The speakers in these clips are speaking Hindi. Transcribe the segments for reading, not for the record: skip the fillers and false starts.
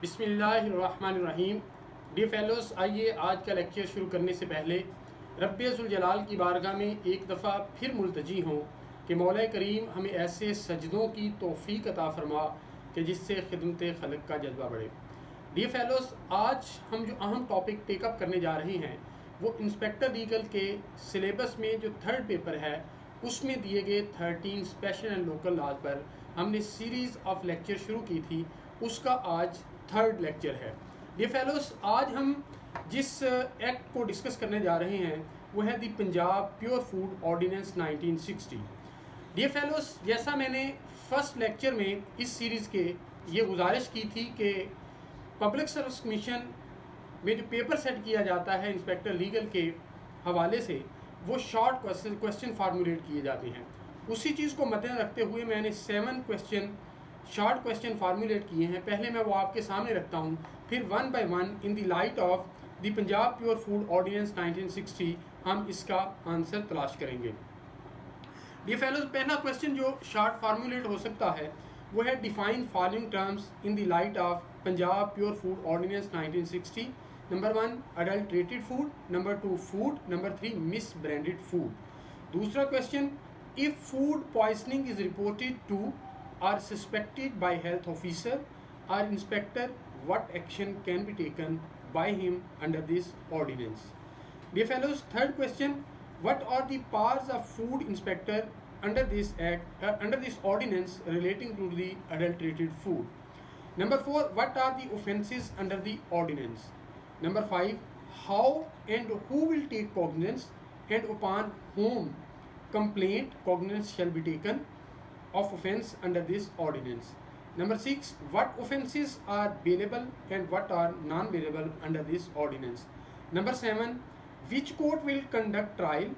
बिस्मिल्लाहिर्रहमानिर्रहीम। डियर फेलोस, आइए आज का लेक्चर शुरू करने से पहले रब्बुल जलाल की बारगाह में एक दफ़ा फिर मुल्तजी हों कि मौला करीम हमें ऐसे सजदों की तौफीक अता फरमा कि जिससे खिदमत खलक का जज्बा बढ़े। डियर फेलोस, आज हम जो अहम टॉपिक टेकअप करने जा रहे हैं वो इंस्पेक्टर लीगल के सिलेबस में जो थर्ड पेपर है उसमें दिए गए 13 स्पेशल एंड लोकल लॉज पर हमने सीरीज़ ऑफ लेक्चर शुरू की थी, उसका आज थर्ड लेक्चर है। डियर फेलोस, आज हम जिस एक्ट को डिस्कस करने जा रहे हैं वो है the Punjab pure food ordinance 1960। Dear fellows, जैसा मैंने फर्स्ट लेक्चर में इस सीरीज़ के ये गुजारिश की थी कि पब्लिक सर्विस कमीशन में जो पेपर सेट किया जाता है इंस्पेक्टर लीगल के हवाले से वो शॉर्ट क्वेश्चन फार्मूलेट किए जाते हैं। उसी चीज़ को मद्देनजर रखते हुए मैंने 7 शॉर्ट क्वेश्चन फार्मूलेट किए हैं। पहले मैं वो आपके सामने रखता हूँ, फिर one by one in the light of the Punjab pure food ordinance 1960 हम इसका आंसर तलाश करेंगे। डियर फेलोज, पहला क्वेश्चन जो शॉर्ट फार्मूलेट हो सकता है वो है define following terms in the light of Punjab pure food ordinance 1960। Number 1 adulterated food, number 2 food, number 3 misbranded food. दूसरा question, if food poisoning is reported to or suspected by health officer or inspector, what action can be taken by him under this ordinance? Dear fellows, third question, what are the powers of food inspector under this act, under this ordinance relating to the adulterated food? Number 4, what are the offences under the ordinance? Number 5, how and who will take cognizance and upon whom complaint cognizance shall be taken of offence under this ordinance? Number 6, what offences are bailable and what are non-bailable under this ordinance? Number 7, which court will conduct trial,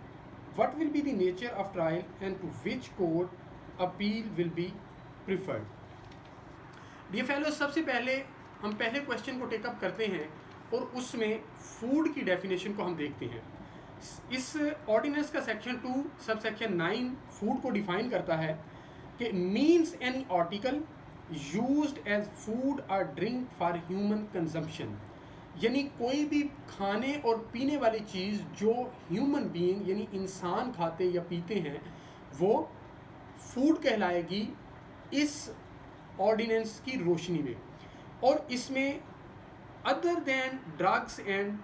what will be the nature of trial and to which court appeal will be preferred? Dear fellows, सबसे पहले हम पहले क्वेश्चन को टेकअप करते हैं और उसमें फूड की डेफिनेशन को हम देखते हैं। इस ऑर्डिनेंस का सेक्शन 2 सब सेक्शन 9 फूड को डिफाइन करता है कि means any article used as food or drink for human consumption, यानी कोई भी खाने और पीने वाली चीज़ जो ह्यूमन बीइंग यानी इंसान खाते या पीते हैं वो फूड कहलाएगी इस ऑर्डिनेंस की रोशनी में। और इसमें अदर दैन ड्रग्स एंड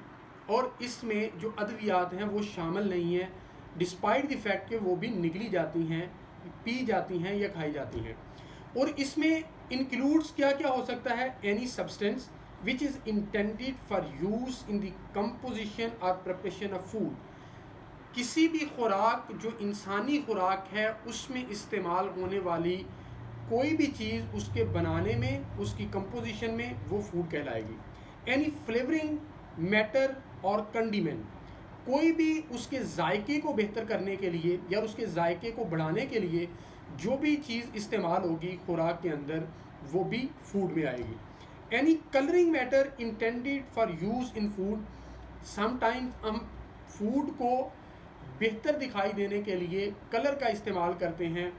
और इसमें जो अद्वियात हैं वो शामिल नहीं है, डिस्पाइट द फैक्ट कि वो भी निगली जाती हैं, पी जाती हैं या खाई जाती हैं। और इसमें इंक्लूड्स क्या क्या हो सकता है? Any substance which is intended for use in the composition or preparation of food, किसी भी खुराक जो इंसानी खुराक है उसमें इस्तेमाल होने वाली कोई भी चीज़ उसके बनाने में, उसकी कंपोजिशन में, वो फूड कहलाएगी। एनी फ्लेवरिंग मैटर और कंडीमेंट, कोई भी उसके जायके को बेहतर करने के लिए या उसके जायके को बढ़ाने के लिए जो भी चीज़ इस्तेमाल होगी खुराक के अंदर वो भी फूड में आएगी। Any colouring matter intended for use in food, sometimes हम फूड को बेहतर दिखाई देने के लिए कलर का इस्तेमाल करते हैं,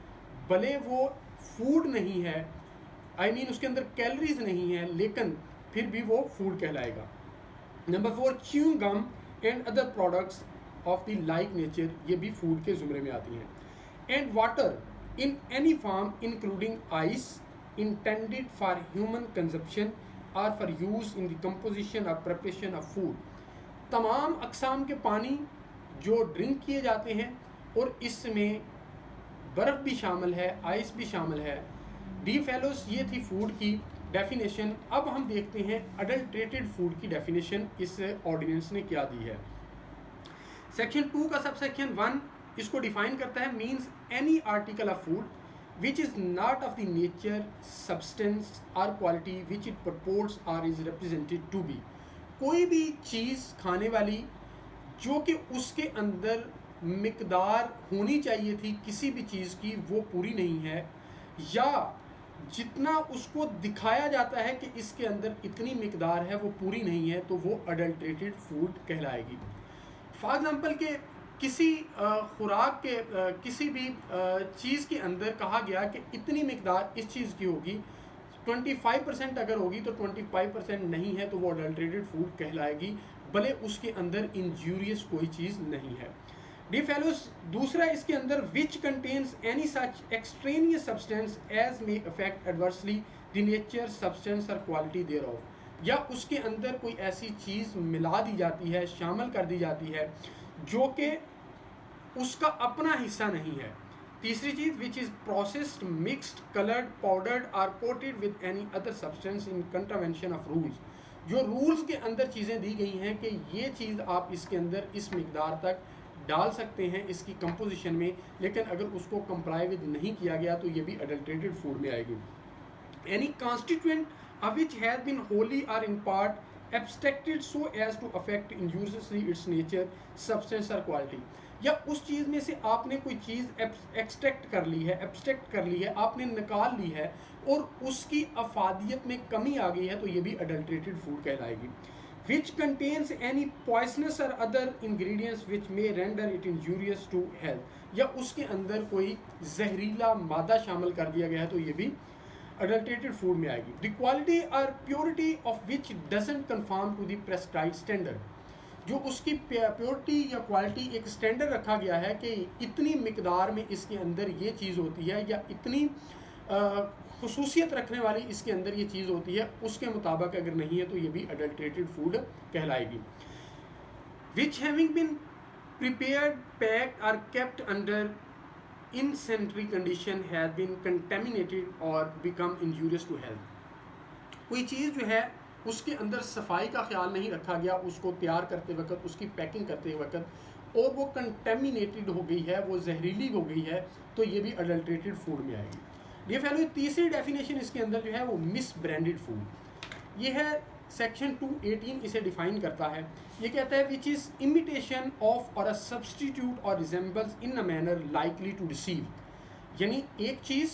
भले वो फूड नहीं है, आई मीन उसके अंदर कैलोरीज नहीं है, लेकिन फिर भी वो फूड कहलाएगा। Number 4, chewing gum and other products of the like nature, ये भी फूड के ज़ुमरे में आती हैं। And water in any form including ice intended for human consumption or for use in the composition or preparation of food, तमाम अकसाम के पानी जो ड्रिंक किए जाते हैं और इसमें बर्फ़ भी शामिल है, आइस भी शामिल है। डी फेलोस, ये थी फूड की डेफिनेशन। अब हम देखते हैं अडल्ट्रेटेड फूड की डेफिनेशन इस ऑर्डिनेंस ने क्या दी है। सेक्शन 2 का सब सेक्शन 1 इसको डिफाइन करता है, means any article of food which is not of the nature, substance or quality which it purports और इज़ रिप्रेजेंटेड टू बी, कोई भी चीज़ खाने वाली जो कि उसके अंदर मिकदार होनी चाहिए थी किसी भी चीज़ की वो पूरी नहीं है, या जितना उसको दिखाया जाता है कि इसके अंदर इतनी मिकदार है वो पूरी नहीं है, तो वो अडल्ट्रेटेड फूड कहलाएगी। फॉर एग्जांपल के किसी खुराक के किसी भी चीज़ के अंदर कहा गया कि इतनी मिकदार इस चीज़ की होगी, 25% अगर होगी तो 25% नहीं है तो वो अडल्ट्रेटेड फूड कहलाएगी, भले उसके अंदर इंजूरियस कोई चीज़ नहीं है। डी फेलोस, दूसरा इसके अंदर which contains any such extraneous substance as may affect adversely the nature substance or quality thereof, या उसके अंदर कोई ऐसी चीज़ मिला दी जाती है, शामिल कर दी जाती है जो कि उसका अपना हिस्सा नहीं है। तीसरी चीज़ which is processed mixed coloured powdered or coated with any other substance in contravention of rules, जो रूल्स के अंदर चीज़ें दी गई हैं कि ये चीज़ आप इसके अंदर इस मिकदार तक डाल सकते हैं इसकी कंपोजिशन में, लेकिन अगर उसको कंप्लाई विद नहीं किया गया तो ये भी अडल्ट्रेटेड फूड में आएगी। Any constituent of which has been wholly or in part abstracted so as to affect injuriously its nature, substance or quality, या उस चीज़ में से आपने कोई चीज़ एक्सट्रैक्ट कर ली है, एब्स्ट्रैक्ट कर ली है, आपने निकाल ली है और उसकी अफादियत में कमी आ गई है तो ये भी अडल्ट्रेटेड फूड कहलाएगी। which contains any poisonous or other ingredients which may render it injurious to health, या उसके अंदर कोई जहरीला मादा शामिल कर दिया गया है तो ये भी अडल्ट्रेटेड फूड में आएगी। The quality or purity of which doesn't conform to the prescribed standard, जो उसकी प्योरिटी या क्वालिटी एक स्टैंडर्ड रखा गया है कि इतनी मिकदार में इसके अंदर ये चीज़ होती है या इतनी खुसूसियत रखने वाली इसके अंदर ये चीज़ होती है, उसके मुताबिक अगर नहीं है तो ये भी अडल्ट्रेटेड फूड कहलाएगी। Which having been prepared packed or kept under in sanitary condition has been contaminated or become injurious to health, कोई चीज़ जो है उसके अंदर सफाई का ख्याल नहीं रखा गया, उसको तैयार करते वक्त, उसकी पैकिंग करते वक्त, और वो कंटेमिनेटेड हो गई है, वो जहरीली हो गई है, तो ये भी अडल्ट्रेटेड फूड में आएगी। ये फैलो तीसरी डेफिनेशन इसके अंदर जो है वो मिस ब्रांडेड फूड, ये है सेक्शन 218 इसे डिफाइन करता है। ये कहता है which is imitation of or a substitute or resembles in a manner likely to deceive, यानी एक चीज़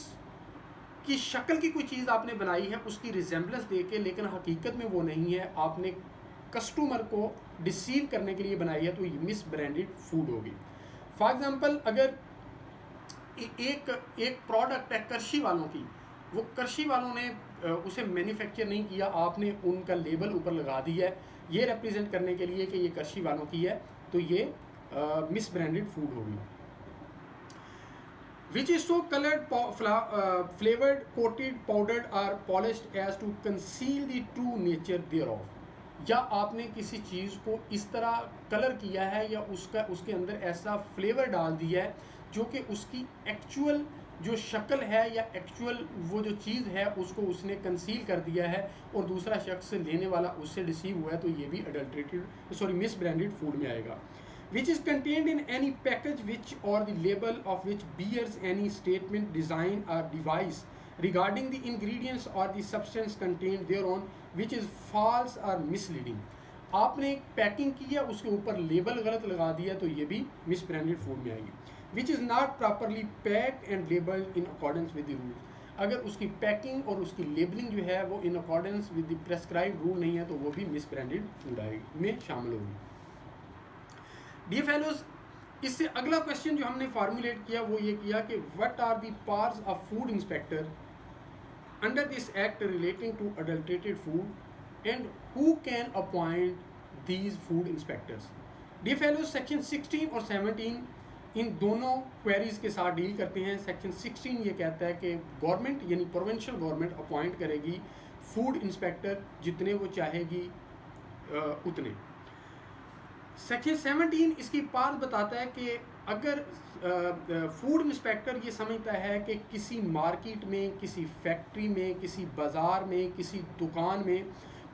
की शक्ल की कोई चीज़ आपने बनाई है, उसकी रिजेंबलेंस दे के, लेकिन हकीकत में वो नहीं है, आपने कस्टमर को डिसीव करने के लिए बनाई है, तो ये मिस ब्रांडेड फूड होगी। फॉर एग्ज़ाम्पल, अगर एक प्रोडक्ट है करशी वालों की, वो करशी वालों ने उसे मैन्युफैक्चर नहीं किया, आपने उनका लेबल ऊपर लगा दिया है ये रिप्रेजेंट करने के लिए कि ये करशी वालों की है, तो ये मिस ब्रांडेड फूड होगी। Which is so coloured flavoured coated powdered or polished as to conceal the true nature thereof, या आपने किसी चीज़ को इस तरह कलर किया है या उसके अंदर ऐसा फ्लेवर डाल दिया है जो कि उसकी एक्चुअल जो शक्ल है या एक्चुअल वो जो चीज़ है उसको उसने कंसील कर दिया है और दूसरा शख्स लेने वाला उससे डिसीव हुआ है, तो ये भी मिस ब्रांडेड फूड में आएगा। Which is contained in any package which or the label of which bears any statement, design or device regarding the ingredients or the substance contained thereon which is false or misleading, आपने एक पैकिंग की है उसके ऊपर लेबल गलत लगा दिया तो ये भी मिस ब्रांडेड फूड में आएगी। Which is not properly packed and labelled in accordance with the rule, अगर उसकी पैकिंग और उसकी लेबलिंग जो है वो in accordance with the prescribed rule नहीं है तो वो भी मिस ब्रांडेड फूड आएगी में शामिल होगी। डियर फेलोज, इससे अगला क्वेश्चन जो हमने फार्मूलेट किया वो ये किया कि what are the powers of food inspector under this act relating to adulterated food and who can appoint these food inspectors. Dear fellows, section 16 और 17 इन दोनों क्वेरीज के साथ डील करते हैं। सेक्शन 16 ये कहता है कि गवर्नमेंट यानी प्रोविंशियल गवर्नमेंट अपॉइंट करेगी फूड इंस्पेक्टर जितने वो चाहेगी उतने। सेक्शन 17 इसकी पार्ट बताता है कि अगर फूड इंस्पेक्टर ये समझता है कि किसी मार्केट में, किसी फैक्ट्री में, किसी बाज़ार में, किसी दुकान में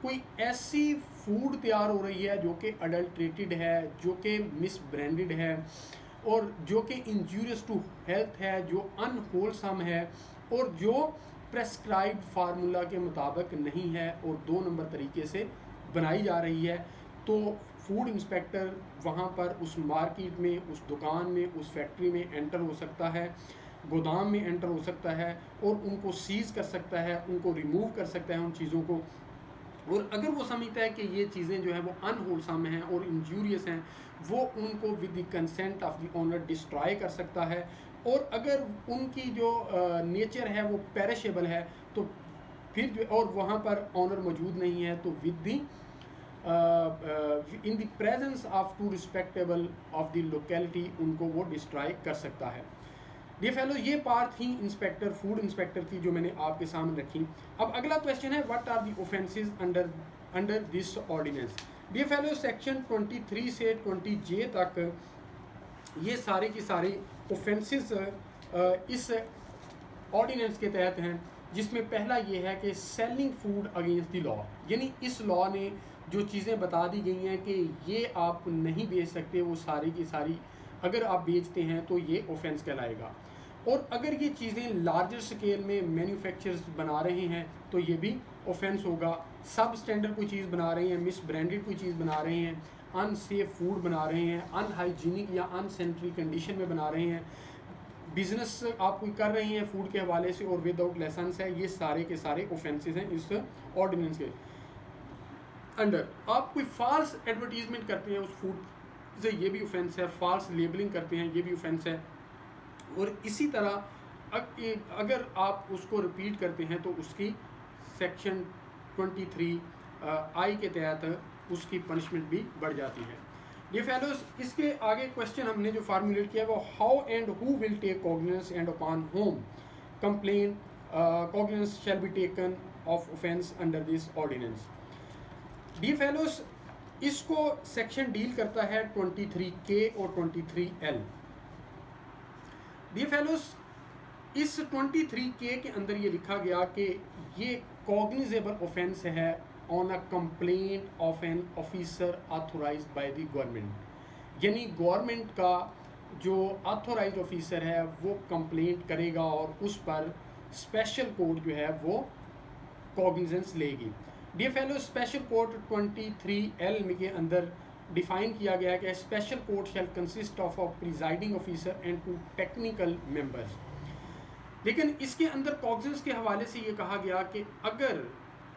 कोई ऐसी फूड तैयार हो रही है जो कि अडल्ट्रेटेड है, जो कि मिस ब्रांडेड है और जो कि इंजूरियस टू हेल्थ है, जो अनहोलसम है और जो प्रेस्क्राइब्ड फार्मूला के मुताबिक नहीं है और 2 नंबर तरीके से बनाई जा रही है, तो फूड इंस्पेक्टर वहाँ पर उस मार्केट में, उस दुकान में, उस फैक्ट्री में एंटर हो सकता है, गोदाम में एंटर हो सकता है और उनको सीज़ कर सकता है, उनको रिमूव कर सकता है उन चीज़ों को। और अगर वो समझता है कि ये चीज़ें जो हैं वो अनहोलसम हैं और इंजूरियस हैं, वो उनको with the consent of the owner destroy कर सकता है। और अगर उनकी जो नेचर है वो पेरिशेबल है तो फिर जो और वहाँ पर ऑनर मौजूद नहीं है तो with the in the presence of two respectable of the locality उनको वो डिस्ट्रॉय कर सकता है। डियर फेलो, ये पार्ट थी इंस्पेक्टर, फूड इंस्पेक्टर की, जो मैंने आपके सामने रखी। अब अगला क्वेश्चन है, what are the offences under this ordinance. Dear fellow, section 23 से 20J तक ये सारे की सारे ऑफेंसेस इस ऑर्डिनेंस के तहत हैं, जिसमें पहला ये है कि selling food against the law, यानी इस लॉ ने जो चीज़ें बता दी गई हैं कि ये आप नहीं बेच सकते, वो सारी की सारी अगर आप बेचते हैं तो ये ऑफेंस कहलाएगा। और अगर ये चीज़ें लार्जर स्केल में मैन्युफैक्चरर्स बना रहे हैं तो ये भी ऑफेंस होगा। सब स्टैंडर्ड कोई चीज़ बना रहे हैं, मिस ब्रांडेड कोई चीज़ बना रहे हैं, अनसेफ फूड बना रहे हैं, अनहाइजीनिक या अनसैनिटरी कंडीशन में बना रहे हैं, बिजनेस आप कोई कर रहे हैं फूड के हवाले से और विदाउट लाइसेंस है, ये सारे के सारे ऑफेंसेस हैं इस ऑर्डिनेंस के अंडर। आप कोई फॉल्स एडवर्टीजमेंट करते हैं उस फूड से, ये भी ऑफेंस है। फॉल्स लेबलिंग करते हैं, ये भी ऑफेंस है। और इसी तरह अगर आप उसको रिपीट करते हैं तो उसकी सेक्शन 23I के तहत उसकी पनिशमेंट भी बढ़ जाती है। ये फेलोज, इसके आगे क्वेश्चन हमने जो फार्मूलेट किया है वो, how and who will take cognizance and upon whom complain cognizance shall be taken of offence under this ordinance. Dear fellows, इसको सेक्शन डील करता है 23K और 23L। डी फेलोज, इस 23K के अंदर ये लिखा गया कि ये कॉग्निजेबल ऑफेंस है on a complaint of an officer authorized by the government, यानी गवर्नमेंट का जो ऑथोराइज्ड ऑफिसर है वो कंप्लेंट करेगा और उस पर स्पेशल कोर्ट जो है वो कॉग्निजेंस लेगी। Dear fellow, special court 23L के अंदर डिफाइन किया गया है कि special court shell consist of a presiding officer and 2 technical members. लेकिन इसके अंदर कॉग्निजेंस के हवाले से ये कहा गया कि अगर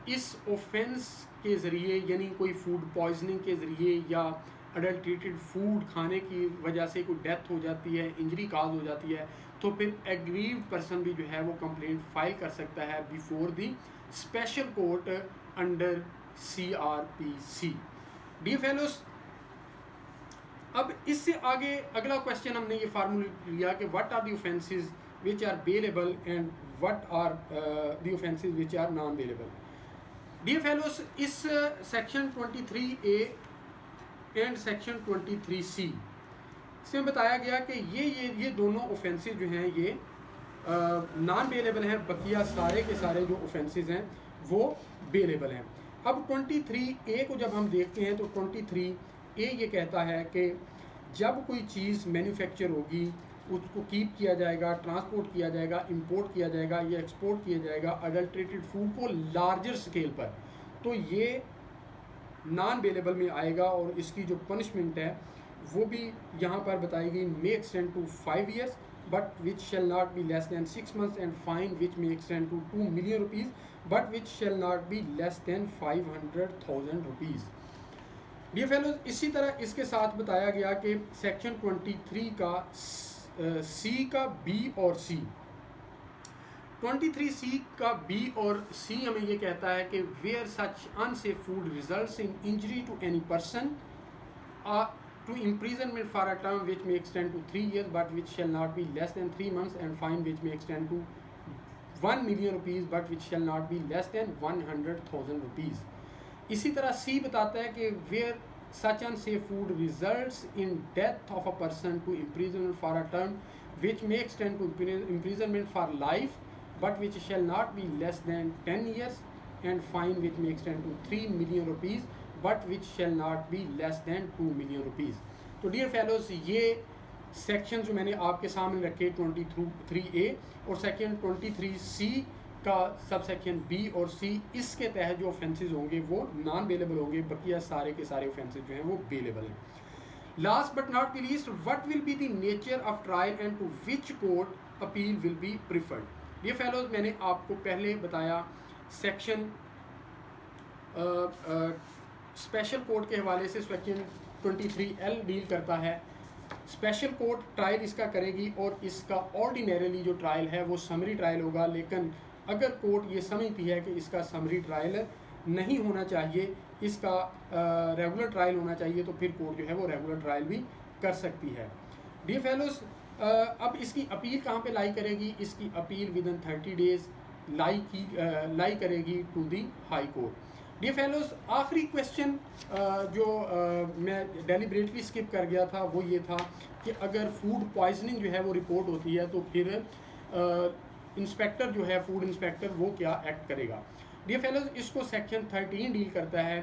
इस ऑफेंस के ज़रिए, यानी कोई फूड पॉइजनिंग के ज़रिए या अडल्ट्रेटेड फूड खाने की वजह से कोई डेथ हो जाती है, इंजरी काज हो जाती है, तो फिर एग्रीव्ड पर्सन भी जो है वो कंप्लेंट फाइल कर सकता है before the special court under CRPC। D fellows, अब इससे आगे अगला क्वेश्चन हमने ये फार्मूला लिया कि what are the offences which are bailable and what are the offences which are non bailable. Dear fellows, इस section 23A and section 23C इसमें बताया गया कि ये दोनों ऑफेंसेस जो हैं ये नॉन बेलेबल हैं, बकिया सारे के सारे जो ऑफेंसेस हैं वो बेलेबल हैं। अब 23A को जब हम देखते हैं तो 23A ये कहता है कि जब कोई चीज़ मैन्युफैक्चर होगी उसको कीप किया जाएगा, ट्रांसपोर्ट किया जाएगा, इंपोर्ट किया जाएगा या एक्सपोर्ट किया जाएगा अडल्ट्रेटेड फूड को लार्जर स्केल पर, तो ये नॉन बेलेबल में आएगा और इसकी जो पनिशमेंट है वो भी यहाँ पर बताई गई, may extend to 5 years but which shall not be less than 6 months and fine which may extend to 2 million rupees but which shall not be less than 500,000 rupees. Dear fellows, इसी तरह इसके साथ बताया गया कि सेक्शन 23 का C का B और C, 23C का B और C हमें ये कहता है कि where such unsafe food results in injury to any person to imprisonment for a term which may extend to 3 years but which shall not be less than 3 months and fine which may extend to 1 million rupees but which shall not be less than 100,000 rupees। इसी तरह C बताता है कि where such unsafe food results in death of a person to imprisonment for a term which may extend to imprisonment for life but which shall not be less than 10 years and fine which may extend to 3 million rupees but which shall not be less then 2 million rupees. तो डियर फेलोज, ये सेक्शन जो मैंने आपके सामने रखे 23A और सेक्शन 23C का सब सेक्शन B और C, इसके तहत जो ऑफेंसेस होंगे वो नॉन बेलेबल होंगे, बकिया सारे के सारे ऑफेंसेस जो हैं वो बेलेबल हैं। Last but not the least, what will be the nature of trial and to which court appeal will be preferred. Dear fellows, मैंने आपको पहले बताया सेक्शन स्पेशल कोर्ट के हवाले से सेक्शन 23L डील करता है। स्पेशल कोर्ट ट्रायल इसका करेगी और इसका ऑर्डिनरीली जो ट्रायल है वो समरी ट्रायल होगा, लेकिन अगर कोर्ट ये समझती है कि इसका समरी ट्रायल नहीं होना चाहिए, इसका रेगुलर ट्रायल होना चाहिए, तो फिर कोर्ट जो है वो रेगुलर ट्रायल भी कर सकती है। डियर फेलोज, अब इसकी अपील कहाँ पे लाई करेगी? इसकी appeal within 30 days lie करेगी to the high court. Dear fellows, आखिरी क्वेश्चन जो मैं डेलिब्रेटली स्किप कर गया था वो ये था कि अगर फूड पॉइजनिंग जो है वो रिपोर्ट होती है तो फिर इंस्पेक्टर जो है, फूड इंस्पेक्टर, वो क्या एक्ट करेगा? डियर फेलोज, इसको सेक्शन 13 डील करता है।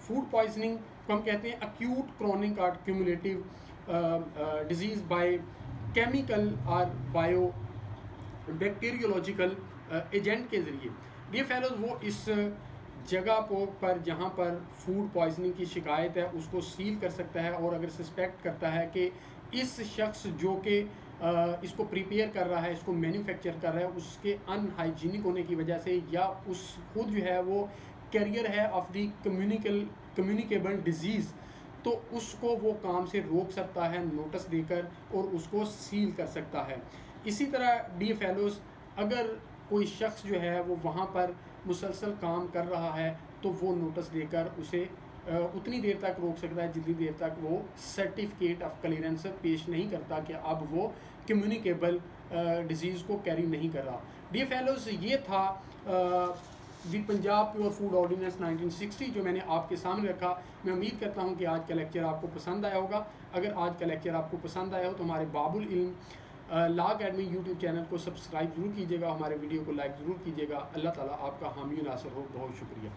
फूड पॉइजनिंग को हम कहते हैं अक्यूट क्रोनिक और क्यूमुलेटिव डिजीज बाय केमिकल और बायो बैक्टीरियोलॉजिकल एजेंट के ज़रिए। डियर फेलोज, वो इस जगह पर जहाँ पर फूड पॉइजनिंग की शिकायत है उसको सील कर सकता है, और अगर सस्पेक्ट करता है कि इस शख्स जो कि इसको प्रिपेयर कर रहा है, इसको मैन्युफैक्चर कर रहा है, उसके अनहाइजीनिक होने की वजह से, या उस खुद जो है वो कैरियर है ऑफ द कम्युनिकेबल डिजीज़, तो उसको वो काम से रोक सकता है नोटिस देकर, और उसको सील कर सकता है। इसी तरह डियर फेलोज, अगर कोई शख्स जो है वो वहाँ पर मुसलसल काम कर रहा है तो वो नोटिस देकर उसे उतनी देर तक रोक सकता है जितनी देर तक वो सर्टिफिकेट ऑफ क्लियरेंस पेश नहीं करता कि अब वो कम्युनिकेबल डिजीज़ को कैरी नहीं कर रहा। डियर फेलोज, ये था दी पंजाब प्योर फूड ऑर्डिनेंस 1960 जो मैंने आपके सामने रखा। मैं उम्मीद करता हूँ कि आज का लेक्चर आपको पसंद आया होगा। अगर आज का लेक्चर आपको पसंद आया हो तो हमारे बाबुल इल्म लॉ अकेडमी यूट्यूब चैनल को सब्सक्राइब ज़रूर कीजिएगा, हमारे वीडियो को लाइक ज़रूर कीजिएगा। अल्लाह ताला आपका हामी नासर हो। बहुत शुक्रिया।